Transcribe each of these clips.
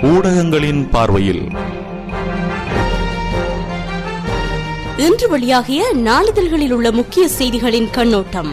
ஊடகங்களின் பார்வையில் இன்று வெளியாகிய நாளிதழ்களில் உள்ள முக்கிய செய்திகளின் கண்ணோட்டம்.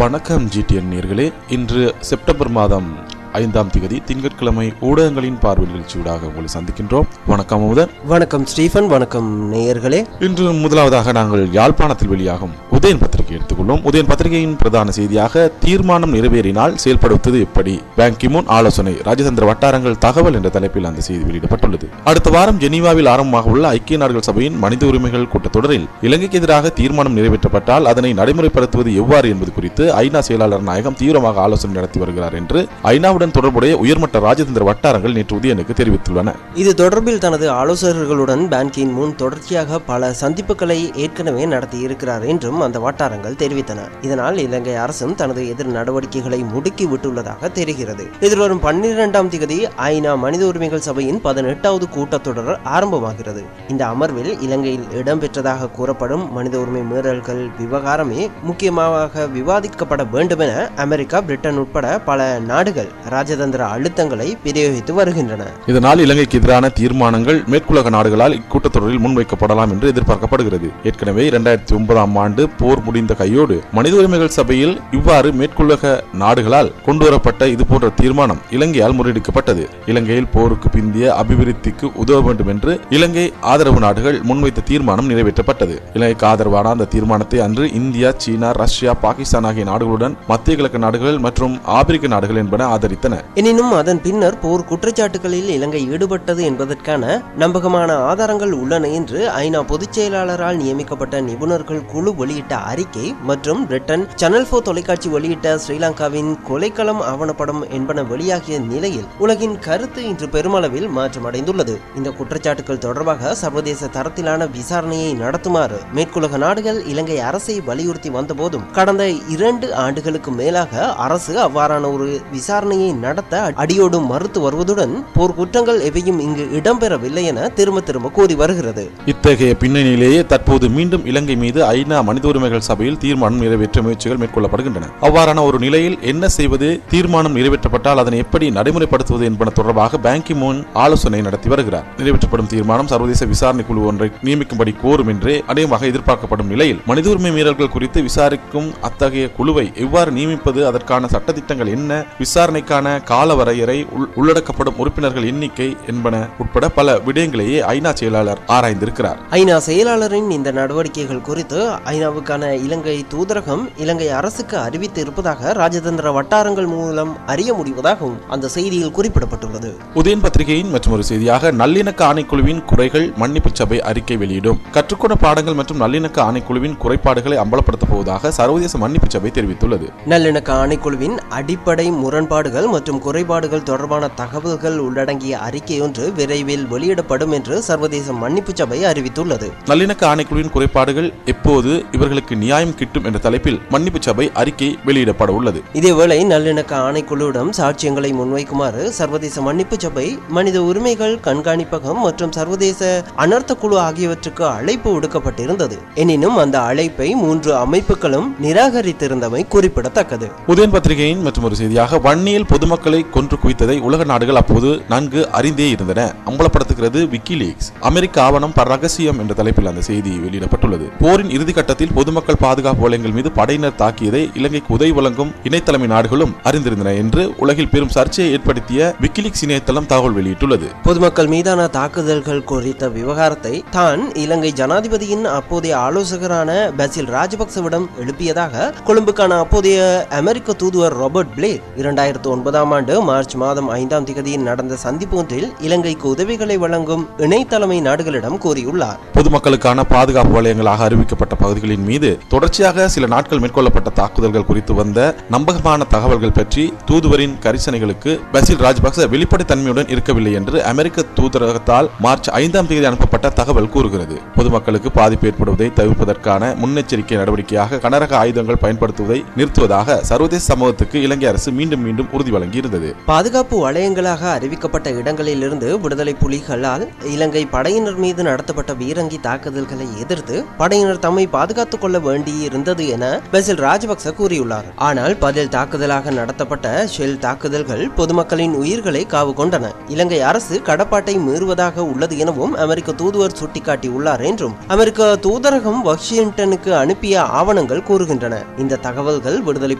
வணக்கம் ஜிடிஎன் நேயர்களே. இன்று செப்டம்பர் மாதம் 5ஆம் தேதி திங்கட்கிழமை ஊடகங்களின் பார்வை நிகழ்ச்சியூடாக உங்களை சந்திக்கின்றோம். வணக்கம் அமுதன். வணக்கம் ஸ்டீஃபன். வணக்கம் நேயர்களே. இன்று முதலாவதாக நாங்கள் யாழ்ப்பாணத்தில் வெளியாகும் உதயன் பத்திரிகை எடுத்துக்கொள்வோம். உதயன் பத்திரிகையின் பிரதான செய்தியாக தீர்மானம் நிறைவேறினால் செயல்படுத்துவது எப்படி, பான் கி மூன் ஆலோசனை, ராஜதந்திர வட்டாரங்கள் தகவல் என்ற தலைப்பில் அந்த செய்தி வெளியிடப்பட்டுள்ளது. அடுத்த வாரம் ஜெனீவாவில் ஆரம்பமாக உள்ள ஐக்கிய நாடுகள் சபையின் மனித உரிமைகள் கூட்டத்தொடரில் இலங்கைக்கு எதிராக தீர்மானம் நிறைவேற்றப்பட்டால் அதனை நடைமுறைப்படுத்துவது எவ்வாறு என்பது குறித்து ஐநா செயலாளர் நாயகம் தீவிரமாக ஆலோசனை நடத்தி வருகிறார் என்று ஐநாவுடன் தொடர்புடைய உயர்மட்ட ராஜதந்திர வட்டாரங்கள் நேற்று உதயனுக்கு தெரிவித்துள்ளன. இது தொடர்பில் தனது ஆலோசகர்களுடன் பான் கி மூன் தொடர்ச்சியாக பல சந்திப்புகளை ஏற்கனவே நடத்தி இருக்கிறார் என்றும் அந்த வட்டாரங்கள் தெரிவித்தன. இதனால் இலங்கை அரசும் தனது எதிர் நடவடிக்கைகளை முடுக்கி விட்டுள்ளதாக தெரிகிறது. எதிர்வரும் 12ஆம் தேதி ஐநா மனித உரிமைகள் சபையின் 18வது கூட்டத்தொடர் ஆரம்பமாகிறது. இந்த அமர்வில் இலங்கையில் இடம்பெற்றதாக கூறப்படும் மனித உரிமை மீறல்கள் விவகாரமே முக்கியமாக விவாதிக்கப்பட வேண்டும் என அமெரிக்கா, பிரிட்டன் உட்பட பல நாடுகள் ராஜதந்திர அழுத்தங்களை பிரயோகித்து வருகின்றன. இதனால் இலங்கைக்கு எதிரான தீர்மானங்கள் மேற்குலக நாடுகளால் இக்கூட்டத்தொடரில் முன்வைக்கப்படலாம் என்று எதிர்பார்க்கப்படுகிறது. ஏற்கனவே 2009ஆம் ஆண்டு போர் முடிந்த கையோடு மனித உரிமைகள் சபையில் இவ்வாறு மேற்குலக நாடுகளால் கொண்டுவரப்பட்ட இதுபோன்ற தீர்மானம் இலங்கையால் முறியடிக்கப்பட்டது. இலங்கையில் போருக்கு பிந்திய அபிவிருத்திக்கு உதவ வேண்டும் என்று இலங்கை ஆதரவு நாடுகள் முன்வைத்த தீர்மானம் நிறைவேற்றப்பட்டது. இலங்கைக்கு ஆதரவான அந்த தீர்மானத்தை அன்று இந்தியா, சீனா, ரஷ்யா, பாகிஸ்தான் ஆகிய நாடுகளுடன் மத்திய கிழக்கு நாடுகள் மற்றும் ஆப்பிரிக்க நாடுகள் என்பன ஆதரித்தன. எனினும் அதன் பின்னர் போர் குற்றச்சாட்டுகளில் இலங்கை ஈடுபட்டது என்பதற்கான நம்பகமான ஆதாரங்கள் உள்ளன என்று ஐநா பொதுச் செயலாளரால் நியமிக்கப்பட்ட நிபுணர்கள் குழு வெளியிட்ட அறிக்கை மற்றும் பிரிட்டன் சேனல் 4 தொலைக்காட்சி வெளியிட்ட ஸ்ரீலங்காவின் கொலைக்களம் ஆவணப்படம் என்பன வெளியாகிய நிலையில் உலகின் கருத்து இன்று பெருமளவில் மாற்றமடைந்துள்ளது. இந்த குற்றச்சாட்டுகள் தொடர்பாக சர்வதேச தரத்திலான விசாரணையை நடத்துமாறு மேற்குலக நாடுகள் இலங்கை அரசை வலியுறுத்தி வந்தபோதும் கடந்த 2 ஆண்டுகளுக்கு மேலாக அரசு அவ்வாறான ஒரு விசாரணையை நடத்த அடியோடு மறுத்து வருவதுடன் போர் குற்றங்கள் எவையும் இங்கு இடம்பெறவில்லை என திரும்ப கூறி வருகிறது. இத்தகைய பின்னணியிலேயே தற்போது மீண்டும் இலங்கை மீது ஐநா மனித உரிமைகள் சபையில் தீர்மானம் நிறைவேற்ற முயற்சிகள் மேற்கொள்ளப்படுகின்றன. அவ்வாறான ஒரு நிலையில் என்ன செய்வது, தீர்மானம் நிறைவேற்றப்பட்டால் அதனை எப்படி நடைமுறைப்படுத்துவது என்பன தொடர்பாக பான் கி மூன் ஆலோசனை நடத்தி வருகிறார். நிறைவேற்றப்படும் தீர்மானம் சர்வதேச விசாரணை குழு ஒன்றை நியமிக்கும்படி கோரும் என்றே அநேகமாக எதிர்பார்க்கப்படும் நிலையில் மனித உரிமை மீறல்கள் குறித்து விசாரிக்கும் அத்தகைய குழுவை எவ்வாறு நியமிப்பது, அதற்கான சட்டத்திட்டங்கள் என்ன, விசாரணைக்கான கால வரையறை, உள்ளடக்கப்படும் உறுப்பினர்கள் எண்ணிக்கை என்பன உட்பட பல விடயங்களையே ஐநா செயலாளர் ஆராய்ந்திருக்கிறார். ஐநா செயலாளரின் இந்த நடவடிக்கைகள் குறித்து ஐநாவுக்கான இலங்கை தூதரகம் இலங்கை அரசுக்கு அறிவித்து இருப்பதாக ராஜதந்திர வட்டாரங்கள் மூலம் அறிய முடிவதாகவும் அந்த செய்தியில் குறிப்பிடப்பட்டுள்ளது. உதயன் பத்திரிகையின் மற்றொரு செய்தியாக நல்லிணக்க ஆணைக்குழுவின் குறைகள் மன்னிப்பு சபை அறிக்கை வெளியிடும். கற்றுக்கொண்ட பாடங்கள் மற்றும் நல்லிணக்க ஆணைக்குழுவின் குறைபாடுகளை அம்பலப்படுத்தப் போவதாக சர்வதேச மன்னிப்பு சபை தெரிவித்துள்ளது. நல்லிணக்க ஆணைக்குழுவின் அடிப்படை முரண்பாடுகள் மற்றும் குறைபாடுகள் தொடர்பான தகவல்கள் உள்ளடங்கிய அறிக்கை ஒன்று விரைவில் வெளியிடப்படும் என்று சர்வதேச மன்னிப்பு சபை அறிவித்துள்ளது. நல்லிணக்க ஆணைக்குழுவின் குறைபாடுகள் எப்போது இவர்களுக்கு நியாயம் கிட்டும் என்ற தலைப்பில் மன்னிப்பு சபை அறிக்கை வெளியிடப்பட உள்ளது. இதேவேளை நல்லிணக்க ஆணைக்குழுவிடம் சாட்சியங்களை முன்வைக்குமாறு சர்வதேச மன்னிப்பு சபை, மனித உரிமைகள் கண்காணிப்பகம் மற்றும் சர்வதேச அனர்த்த குழு ஆகியவற்றுக்கு அழைப்பு விடுக்கப்பட்டிருந்தது. எனினும் அந்த அழைப்பை 3 அமைப்புகளும் நிராகரித்திருந்தமை குறிப்பிடத்தக்கது. உதயன் பத்திரிகையின் மற்றொரு செய்தியாக வன்னியில் பொதுமக்களை கொன்று குவித்ததை உலக நாடுகள் அப்போது நன்கு அறிந்தே இருந்தன, அம்பலப்படுத்துகிறது விக்கிலீக்ஸ். அமெரிக்க ஆவணம் ரகசியம் என்ற தலைப்பில் அந்த செய்தி வெளியிடப்பட்டுள்ளது. போரின் இறுதி கட்டத்தில் பொதுமக்கள் பாதுகாப்பு வலயங்கள் மீது படையினர் தாக்கியதை இலங்கைக்கு உதவி வழங்கும் இணைத்தலைமை நாடுகளும் அறிந்திருந்தன என்று உலகில் பெரும் சர்ச்சையை ஏற்படுத்திய விக்கிலீக்ஸ் இணையதளம் தகவல் வெளியிட்டுள்ளது. பொதுமக்கள் மீதான தாக்குதல்கள் குறித்த விவகாரத்தை தான் இலங்கை ஜனாதிபதியின் அப்போதைய ஆலோசகரான பசில் ராஜபக்சவிடம் எழுப்பியதாக கொழும்புக்கான அப்போதைய அமெரிக்க தூதுவர் ராபர்ட் பிளேர் 2009ஆம் ஆண்டு மார்ச் மாதம் 5ஆம் தேதியில் நடந்த சந்திப்பு ஒன்றில் இலங்கைக்கு உதவிகளை வழங்கும் இணைத்தலைமை நாடுகளிடம் கூறியுள்ளார். பொதுமக்களுக்கான பாதுகாப்பு வலயங்களாக அறிவிக்கப்பட்ட பகுதிகளின் மீது தொடர்ச்சியாக சில நாட்கள் மேற்கொள்ளப்பட்ட தாக்குதல்கள் குறித்து வந்த நம்பகமான தகவல்கள் பற்றி தூதுவரின் கரிசனைகளுக்கு பசில் ராஜபக்ச வெளிப்படைத்தன்மையுடன் இருக்கவில்லை என்று அமெரிக்க தூதரகத்தால் மார்ச் 5ஆம் தேதி அனுப்பப்பட்ட தகவல் கூறுகிறது. பொதுமக்களுக்கு பாதிப்பு ஏற்படுவதை தவிர்ப்பதற்கான முன்னெச்சரிக்கை நடவடிக்கையாக கனரக ஆயுதங்கள் பயன்படுத்துவதை நிறுத்துவதாக சர்வதேச சமூகத்துக்கு இலங்கை அரசு மீண்டும் உறுதி வழங்கியிருந்தது. பாதுகாப்பு வலயங்களாக அறிவிக்கப்பட்ட இடங்களிலிருந்து விடுதலை புலிகளால் இலங்கை படையினர் மீது நடத்தப்பட்ட பீரங்கி தாக்குதல்களை எதிர்த்து படையினர் தம்மை பாதுகாத்துக் கொள்ள வேண்டியிருந்தது என பெசில் ராஜபக்ச கூறியுள்ளார். ஆனால் பதில் தாக்குதலாக நடத்தப்பட்ட ஷெல் தாக்குதல்கள் பொதுமக்களின் உயிர்களை காவு கொண்டன. இலங்கை அரசு கடப்பாட்டை மீறுவதாக உள்ளது எனவும் அமெரிக்க தூதுவர் சுட்டிக்காட்டியுள்ளார் என்றும் அமெரிக்க தூதரகம் வாஷிங்டனுக்கு அனுப்பிய ஆவணங்கள் கூறுகின்றன. இந்த தகவல்கள் விடுதலை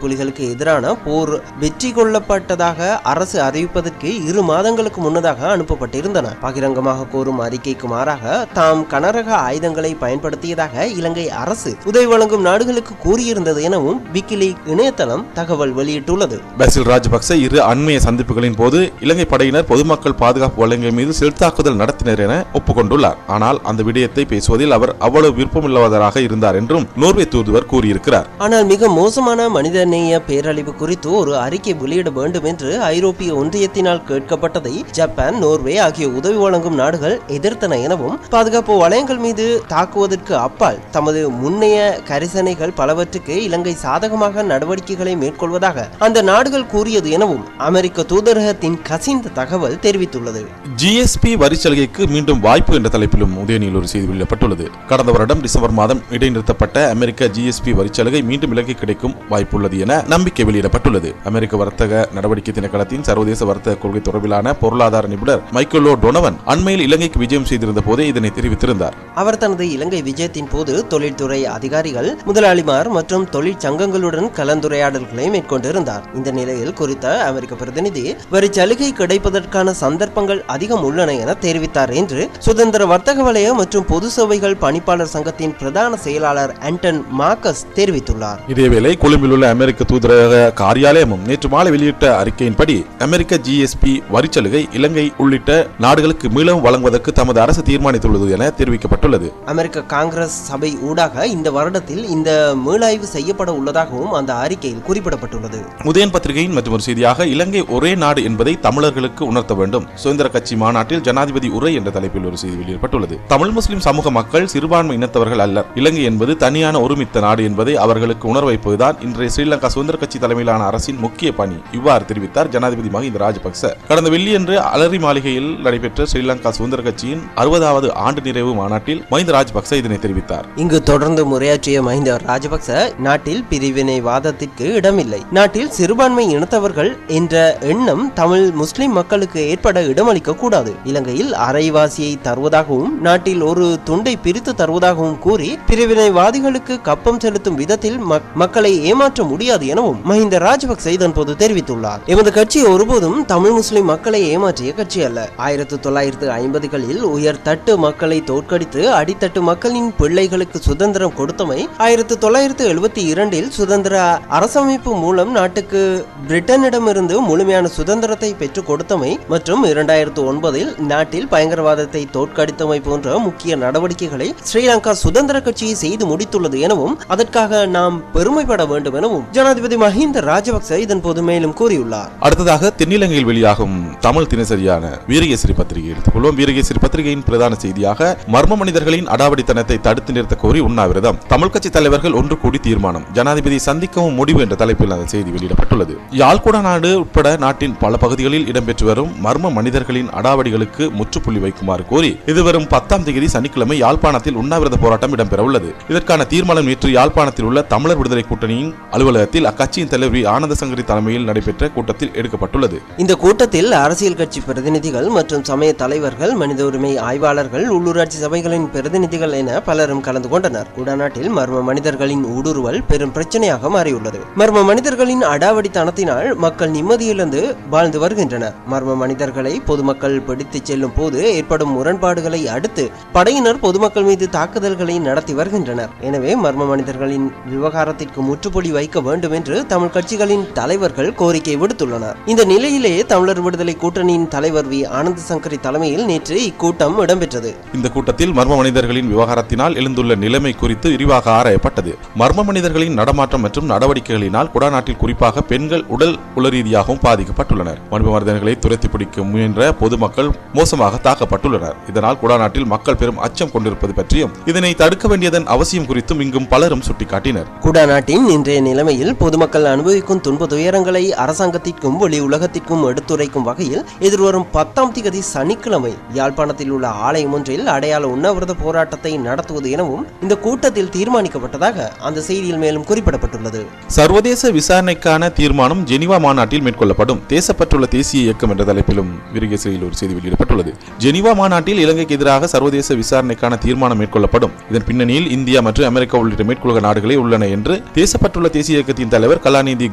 புலிகளுக்கு எதிரான போர் வெற்றி கொள்ளப்பட்டதாக அரசு அறிவிப்பதற்கு 2 மாதங்களுக்கு முன்னதாக அனுப்பப்பட்டிருந்தன. பகிரங்கமாக கோரும் அறிக்கைக்கு மாறாக தாம் கனரக ஆயுதங்களை பயன்படுத்தியதாக இலங்கை அரசு உதவி வழங்கும் நாடுகளுக்கு கூறியிருந்தது எனவும் விக்கிலீக் இணையதளம் தகவல் வெளியிட்டுள்ளது. பெசில் ராஜபக்ச 2 அண்மைய சந்திப்புகளின் போது இலங்கை படையினர் பொதுமக்கள் பாதுகாப்பு வலயங்கள் மீது செல் தாக்குதல் நடத்தினர் என ஒப்புக்கொண்டுள்ளார். ஆனால் அந்த விடயத்தை பேசுவதில் அவர் அவ்வளவு விருப்பமில்லாதவராக இருந்தார் என்றும் நோர்வே தூதுவர் கூறியிருக்கிறார். ஆனால் மிக மோசமான மனிதநேய பேரழிவு குறித்து ஒரு அறிக்கை வெளியிட வேண்டும் என்று ஐரோப்பிய ஒன்றியத்தினால் கேட்கப்பட்டதை ஜப்பான், நோர்வே ஆகிய உதவி வழங்கும் நாடுகள் எதிர்த்தன எனவும் பாதுகாப்பு வலயங்கள் மீது தாக்குவதற்கு அப்பால் தமது முன்னைய கரிசனைகள் பலவற்றுக்கு இலங்கை சாதகமாக நடவடிக்கைகளை மேற்கொள்வதாக அந்த நாடுகள் கூறியது எனவும் அமெரிக்க தூதரகத்தின் கசிந்த தகவல் தெரிவித்துள்ளது. GSP வரிச்சலுகைக்கு மீண்டும் வாய்ப்பு என்ற தலைப்பிலும் உதயநிலையில் ஒரு செய்தி வெளியிடப்பட்டுள்ளது. கடந்த வருடம் டிசம்பர் மாதம் இடைநிறுத்தப்பட்ட அமெரிக்க GSP வரிச்சலுகை மீண்டும் இலங்கை கிடைக்கும் வாய்ப்புள்ளது என நம்பிக்கை வெளியிடப்பட்டுள்ளது. அமெரிக்க வர்த்தக நடவடிக்கை திணைக்களத்தின் சர்வதேச வர்த்தக கொள்கை தொடர்பிலான பொருளாதார நிபுணர் மைக்கேல் டொனவன் அண்மையில் இலங்கைக்கு விஜயம் செய்திருந்த போதே இதனை தெரிவித்திருந்தார். அவர் தனது இலங்கை விஜயத்தின் போது தொழில்துறை அதிகாரிகள், முதலாளிமார் மற்றும் தொழிற்சங்கங்களுடன் கலந்துரையாடல்களை மேற்கொண்டிருந்தார். இந்த நிலையில் குறித்த அமெரிக்க பிரதிநிதி வரிச்சலுகை கிடைப்பதற்கான சந்தர்ப்பங்கள் அதிகம் உள்ளன என தெரிவித்தார் என்று சுதந்திர வர்த்தக வலய மற்றும் பொது சேவைகள் பணிப்பாளர் சங்கத்தின் பிரதான செயலாளர் ஆண்டன் மார்கஸ் தெரிவித்துள்ளார். இதேவேளை கொழும்பில் உள்ள அமெரிக்க தூதரக காரியாலயமும் நேற்று மாலை வெளியிட்ட அறிக்கையின்படி அமெரிக்க GSP வரிச்சலுகை இலங்கை உள்ளிட்ட நாடுகளுக்கு மீளவும் வழங்குவதற்கு தமது அரசு தீர்மானித்துள்ளது என தெரிவிக்கப்பட்டுள்ளது. அமெரிக்க காங்கிரஸ் சபை ஊடாக இந்த வருடத்தில் இந்த மீளாய்வு செய்யப்பட உள்ளதாகவும் அந்த அறிக்கையில் குறிப்பிடப்பட்டுள்ளது. உதயன் பத்திரிகையின் மற்றொரு செய்தியாக இலங்கை ஒரே நாடு என்பதை தமிழர்களுக்கு உணர்த்த வேண்டும். சுதந்திர கட்சி மாநாட்டில் ஜனாதிபதி உரை என்ற தலைப்பில் ஒரு செய்தி வெளியிடப்பட்டுள்ளது. தமிழ் முஸ்லிம் சமூக மக்கள் சிறுபான்மை இனத்தவர்கள் அல்லர். இலங்கை என்பது தனியான ஒருமித்த நாடு என்பதை அவர்களுக்கு உணர வைப்பதுதான் இன்றைய ஸ்ரீலங்கா சுதந்திர கட்சி தலைமையிலான அரசின் முக்கிய பணி. இவ்வாறு தெரிவித்தார் ஜனாதிபதி மஹிந்த ராஜபக்ச. கடந்த வெள்ளியன்று அலரி மாளிகையில் நடைபெற்ற ஸ்ரீலங்கா சுதந்திர கட்சியின் 60வது ஆண்டு நிறைவு மாநாட்டில் மஹிந்த ராஜபக்ச இதனை தெரிவித்தார். இங்கு தொடர்ந்து முறையாற்றிய மஹிந்த ராஜபக்ச நாட்டில் பிரிவினைவாதத்திற்கு இடமில்லை, நாட்டில் சிறுபான்மை இனத்தவர்கள் என்ற எண்ணம் தமிழ் முஸ்லிம் மக்களுக்கு ஏற்பட இடமளிக்க கூடாது. இலங்கையில் அரைவாசியை தருவதாகவும் நாட்டில் ஒரு துண்டை பிரித்து தருவதாகவும் கூறி பிரிவினைவாதிகளுக்கு கப்பம் செலுத்தும் விதத்தில் மக்களை ஏமாற்ற முடியாது எனவும் மஹிந்த ராஜபக்ச இதன்போது தெரிவித்துள்ளார். எமது கட்சி ஒருபோதும் தமிழ் முஸ்லிம் மக்களை ஏமாற்றிய கட்சி அல்ல. 1950களில் உயர் தட்டு மக்களை தோற்கடித்து அடித்தட்டு மக்களின் பிள்ளைகளுக்கு சுதந்திரம் கொடுத்தமை, 1972இல் சுதந்திர அரசமைப்பு மூலம் நாட்டுக்கு பிரிட்டனிடமிருந்து முழுமையான சுதந்திரத்தை பெற்றுக் கொடுத்தமை மற்றும் 2009இல் நாட்டில் பயங்கரவாதத்தை தோற்கடித்தமை போன்ற முக்கிய நடவடிக்கைகளை ஸ்ரீலங்கா சுதந்திர கட்சி செய்து முடித்துள்ளது எனவும் அதற்காக நாம் பெருமைப்பட வேண்டும் எனவும் ஜனாதிபதி மஹிந்த ராஜபக்ச இதன் போது மேலும் கூறியுள்ளார். அடுத்ததாக தென்னிலங்கையில் வெளியாகும் தமிழ் தினசரியான வீரகேசரி பத்திரிகை எடுத்துக்கொள்வோம். வீரகேசரி பத்திரிகையின் பிரதான செய்தியாக மர்ம மனிதர்களின் அடாவடித்தனத்தை தடுத்து நிறுத்த கோரி உண்ணாவிரதம், தமிழ் கட்சி தலைவர்கள் ஒன்று கூடி தீர்மானம், ஜனாதிபதி சந்திக்கவும் முடிவு என்ற தலைப்பில் அந்த செய்தி வெளியிடப்பட்டுள்ளது. யாழ்குடா நாடு உட்பட நாட்டின் பல பகுதிகளில் இடம்பெற்று வரும் மர்ம மனிதர்களின் அடாவடிகளுக்கு முற்றுப்புள்ளி வைக்குமாறு கோரி இதுவரும் 10ஆம் தேதி சனிக்கிழமை யாழ்ப்பாணத்தில் உண்ணாவிரத போராட்டம் இடம்பெற உள்ளது. இதற்கான தீர்மானம் நேற்று யாழ்ப்பாணத்தில் உள்ள தமிழர் விடுதலை கூட்டணியின் அலுவலகத்தில் அக்கட்சியின் தலைவர் ஆனந்த சங்கரி தலைமையில் நடைபெற்ற கூட்டத்தில் எடுக்கப்பட்டுள்ளது. இந்த கூட்டத்தில் அரசியல் கட்சி பிரதிநிதிகள் மற்றும் சமய தலைவர்கள், மனித உரிமை ஆய்வாளர்கள், உள்ளூராட்சி சபைகளின் பிரதிநிதிகள் என பலரும் கலந்து கொண்டனர். குடாநாட்டில் மர்ம மனிதர்களின் ஊடுருவல் பெரும் பிரச்சனையாக மாறியுள்ளது. மர்ம மனிதர்களின் அடாவடித்தனத்தினால் மக்கள் நிம்மதியிலிருந்து வாழ்ந்து வருகின்றனர். மர்ம மனிதர்களை பொதுமக்கள் பிடித்துச் செல்லும் போது ஏற்படும் முரண்பாடுகளை அடுத்து படையினர் பொதுமக்கள் மீது தாக்குதல்களை நடத்தி வருகின்றனர். எனவே மர்ம மனிதர்களின் விவகாரத்திற்கு முற்றுப்புள்ளி வைக்க வேண்டும் என்று தமிழ் கட்சிகளின் தலைவர்கள் கோரிக்கை விடுத்துள்ளனர். இந்த நிலையிலே தமிழர் விடுதலை கூட்டணியின் தலைவர் ஆனந்த சங்கரி தலைமையில் நேற்று இக்கூட்டம் இடம்பெற்றது. இந்த கூட்டத்தில் மர்ம மனிதர்களின் விவகாரத்தினால் எழுந்துள்ள நிலைமை குறித்து விரிவாக ஆராயப்பட்டது. மர்ம மனிதர்களின் நடமாட்டம் மற்றும் நடவடிக்கைகளினால் குடாநாட்டில் குறிப்பாக பெண்கள் உடல் உளரீதியாகவும் பாதிக்கப்பட்டுள்ளனர். மர்ம மனிதர்களை துரத்தி பிடிக்க முயன்ற பொதுமக்கள் மோசமாக தாக்கப்பட்டுள்ளனர். இதனால் குடாநாட்டில் மக்கள் பெரும் அச்சம் கொண்டிருப்பது பற்றியும் இதனை தடுக்க வேண்டியதன் அவசியம் குறித்தும் இங்கும் பலரும் சுட்டிக்காட்டினர். குடாநாட்டின் இன்றைய நிலைமையில் பொதுமக்கள் அனுபவிக்கும் துன்ப துயரங்களை அரசாங்கம் அரசாங்கத்திற்கும் வெளி உலகத்திற்கும் எடுத்துரைக்கும் வகையில் எதிர்வரும் 10ஆம் தேதி சனிக்கிழமை யாழ்ப்பாணத்தில் உள்ள ஆலயம் ஒன்றில் அடையாள உண்ணாவிரத போராட்டத்தை நடத்துவது எனவும் இந்த கூட்டத்தில் தீர்மானிக்கப்பட்டதாக அந்த செய்தியில் மேலும் குறிப்பிடப்பட்டுள்ளது. சர்வதேச விசாரணைக்கான தீர்மானம் ஜெனீவா மாநாட்டில் மேற்கொள்ளப்படும். தேசப்பற்றுள்ள தேசிய இயக்கம் என்ற தலைப்பிலும் விரிகை செய்தியில் ஒரு செய்தி வெளியிடப்பட்டுள்ளது. ஜெனீவா மாநாட்டில் இலங்கைக்கு எதிராக சர்வதேச விசாரணைக்கான தீர்மானம் மேற்கொள்ளப்படும். இதன் பின்னணியில் இந்தியா மற்றும் அமெரிக்கா உள்ளிட்ட மேற்குலக நாடுகளே உள்ளன என்று தேசப்பற்றுள்ள தேசிய இயக்கத்தின் தலைவர் கலாநிதி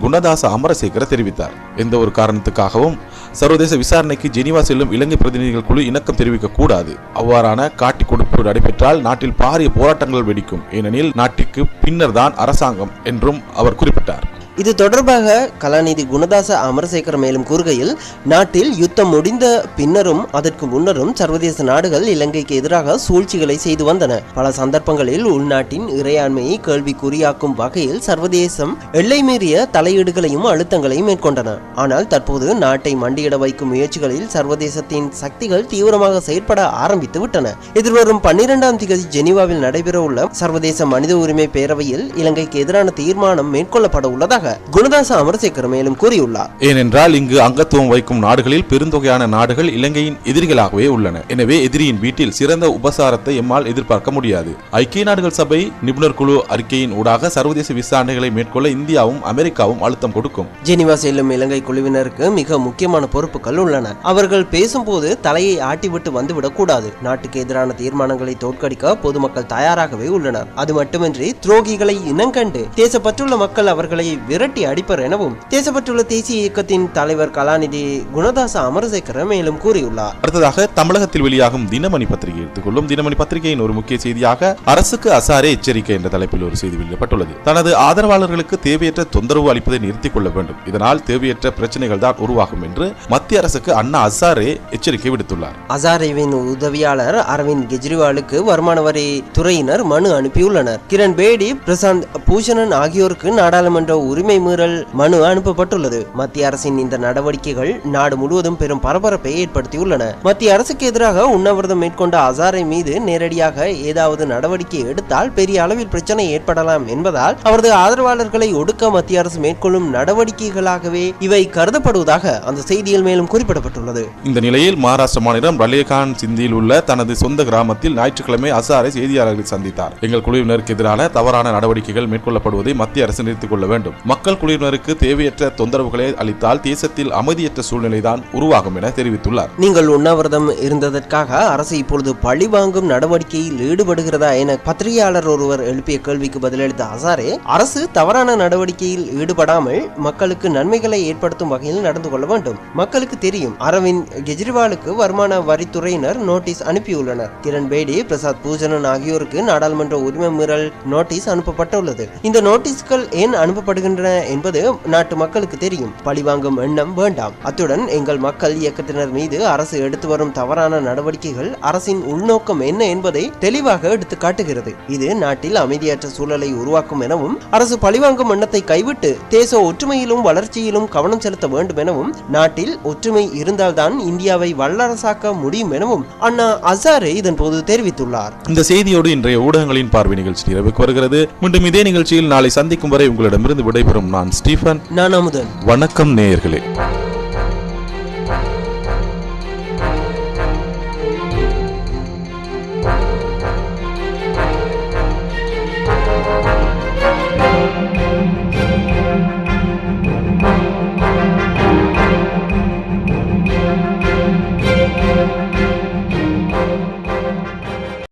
குணதாச அமரசேகர தெரிவித்தார். எந்த ஒரு காரணத்துக்காகவும் சர்வதேச விசாரணைக்கு ஜெனீவா செல்லும் இலங்கை பிரதிநிதிகள் குழு இணக்கம் தெரிவிக்க கூடாது. அவ்வாறான காட்டிக் கொடுப்பு நடைபெற்றால் நாட்டில் பாரிய போராட்டங்கள் வெடிக்கும். ஏனெனில் நாட்டிற்கு பின்னர் தான் அரசாங்கம் என்றும் அவர் குறிப்பிட்டார். இது தொடர்பாக கலாநிதி குணதாச அமரசேகர் மேலும் கூறுகையில், நாட்டில் யுத்தம் முடிந்த பின்னரும் அதற்கு முன்னரும் சர்வதேச நாடுகள் இலங்கைக்கு எதிராக சூழ்ச்சிகளை செய்து வந்தன. பல சந்தர்ப்பங்களில் உள்நாட்டின் இறையாண்மையை கேள்விக்குறியாக்கும் வகையில் சர்வதேசம் எல்லை மீறிய தலையீடுகளையும் அழுத்தங்களையும் மேற்கொண்டன. ஆனால் தற்போது நாட்டை மண்டியிட வைக்கும் முயற்சிகளில் சர்வதேசத்தின் சக்திகள் தீவிரமாக செயற்பட ஆரம்பித்து விட்டன. எதிர்வரும் 12ஆம் தேதி ஜெனீவாவில் நடைபெறவுள்ள சர்வதேச மனித உரிமை பேரவையில் இலங்கைக்கு எதிரான தீர்மானம் மேற்கொள்ளப்பட உள்ளதாக குணதாச அமரசேகர் மேலும் கூறியுள்ளார். ஏனென்றால் இங்கு அங்கத்துவம் வைக்கும் நாடுகளில் பெருந்தொகையான நாடுகள் இலங்கையின் எதிரிகளாகவே உள்ளன. எனவே எதிரியின் வீட்டில் சிறந்த உபசாரத்தை எம்மால் எதிர்பார்க்க முடியாது. ஐக்கிய நாடுகள் சபை நிபுணர் குழு அறிக்கையின் ஊடாக சர்வதேச விசாரணைகளை மேற்கொள்ள இந்தியாவும் அமெரிக்காவும் அழுத்தம் கொடுக்கும். ஜெனீவா செல்லும் இலங்கை குழுவினருக்கு மிக முக்கியமான பொறுப்புகள் உள்ளன. அவர்கள் பேசும்போது தலையை ஆட்டிவிட்டு வந்துவிடக் கூடாது. நாட்டுக்கு எதிரான தீர்மானங்களை தோற்கடிக்க பொதுமக்கள் தயாராகவே உள்ளனர். அது மட்டுமின்றி துரோகிகளை இனங்கண்டு தேசப்பற்றுள்ள மக்கள் அவர்களை விரட்டி அடிப்பர் எனவும் தேசப்பற்றுள்ள தேசிய இயக்கத்தின் தலைவர் கலாநிதி குணதாச அமரசேகர மேலும் கூறியுள்ளார். அடுத்ததாக தமிழகத்தில் வெளியாகும் தினமணி பத்திரிகை எடுத்துக்கொள்ளும். தினமணி பத்திரிகையின் ஒரு முக்கிய செய்தியாக அரசுக்கு அசாரே எச்சரிக்கை என்ற தலைப்பில் ஒரு செய்தி வெளியிடப்பட்டுள்ளது. தனது ஆதரவாளர்களுக்கு தேவையற்ற தொந்தரவு அளிப்பதை நிறுத்திக் கொள்ள வேண்டும். இதனால் தேவையற்ற பிரச்சனைகள் தான் உருவாகும் என்று மத்திய அரசுக்கு அண்ணா அசாரே எச்சரிக்கை விடுத்துள்ளார். அசாரேவின் உதவியாளர் அரவிந்த் கெஜ்ரிவாலுக்கு வருமான வரி துறையினர் மனு அனுப்பியுள்ளனர். கிரண் பேடி, பிரசாந்த் பூஷணன் ஆகியோருக்கு நாடாளுமன்ற உரிமை மீறல் மனு அனுப்பப்பட்டுள்ளது. மத்திய அரசின் இந்த நடவடிக்கைகள் நாடு முழுவதும் பெரும் பரபரப்பை ஏற்படுத்தியுள்ளன. மத்திய அரசுக்கு எதிராக உண்ணாவிரதம் மேற்கொண்ட அசாரை மீது நேரடியாக ஏதாவது நடவடிக்கை எடுத்தால் பெரிய அளவில் பிரச்சனை ஏற்படலாம் என்பதால் அவரது ஆதரவாளர்களை ஒடுக்க மத்திய அரசு மேற்கொள்ளும் நடவடிக்கைகளாகவே இவை கருதப்படுவதாக அந்த செய்தியில் மேலும் குறிப்பிடப்பட்டுள்ளது. இந்த நிலையில் மகாராஷ்டிர மாநிலம் ரலேகான் சிந்தியில் உள்ள தனது சொந்த கிராமத்தில் ஞாயிற்றுக்கிழமை அசாரை செய்தியாளர்களை சந்தித்தார். எங்கள் குழுவினருக்கு எதிரான தவறான நடவடிக்கைகள் மேற்கொள்ளப்படுவதை மத்திய அரசு நிறுத்திக் கொள்ள வேண்டும். மக்கள் குழுவினருக்கு தேவையற்ற தொந்தரவுகளை அளித்தால் தேசத்தில் அமைதியற்ற சூழ்நிலைதான் உருவாகும் என தெரிவித்துள்ளார். நீங்கள் உண்ணாவிரதம் இருந்ததற்காக அரசு இப்பொழுது பழி வாங்கும் நடவடிக்கையில் ஈடுபடுகிறதா என பத்திரிகையாளர் ஒருவர் எழுப்பிய கேள்விக்கு பதிலளித்த அசாரே, அரசு தவறான நடவடிக்கையில் ஈடுபடாமல் மக்களுக்கு நன்மைகளை ஏற்படுத்தும் வகையில் நடந்து கொள்ள வேண்டும். மக்களுக்கு தெரியும், அரவிந்த் கெஜ்ரிவாலுக்கு வருமான வரித்துறையினர் நோட்டீஸ் அனுப்பியுள்ளனர். கிரண் பேடி, பிரசாத் பூஷணன் ஆகியோருக்கு நாடாளுமன்ற உரிமை மீறல் நோட்டீஸ் அனுப்பப்பட்டுள்ளது. இந்த நோட்டீஸ்கள் ஏன் அனுப்பப்படுகின்றன என்பது நாட்டு மக்களுக்கு தெரியும். பழிவாங்கும் எண்ணம் வேண்டாம். அத்துடன் எங்கள் மக்கள் இயக்கத்தினர் மீது அரசு எடுத்து வரும் தவறான நடவடிக்கைகள் அரசின் உள்நோக்கம் என்ன என்பதை தெளிவாக எடுத்து காட்டுகிறது. இது நாட்டில் அமைதியற்ற சூழலை உருவாக்கும் எனவும் அரசு பழிவாங்கும் எண்ணத்தை கைவிட்டு தேச ஒற்றுமையிலும் வளர்ச்சியிலும் கவனம் செலுத்த வேண்டும் எனவும் நாட்டில் ஒற்றுமை இருந்தால்தான் இந்தியாவை வல்லரசாக்க முடியும் எனவும் அண்ணா அசாரே இதன் போது தெரிவித்துள்ளார். இந்த செய்தியோடு இன்றைய ஊடகங்களின் பார்வை நிகழ்ச்சி நிறைவுக்கு வருகிறது. மீண்டும் இதே நிகழ்ச்சியில் நாளை சந்திக்கும் வரை உங்களிடமிருந்து விடைபெறும் நான் ஸ்டீபன். நான் அமுதன். வணக்கம் நேயர்களே.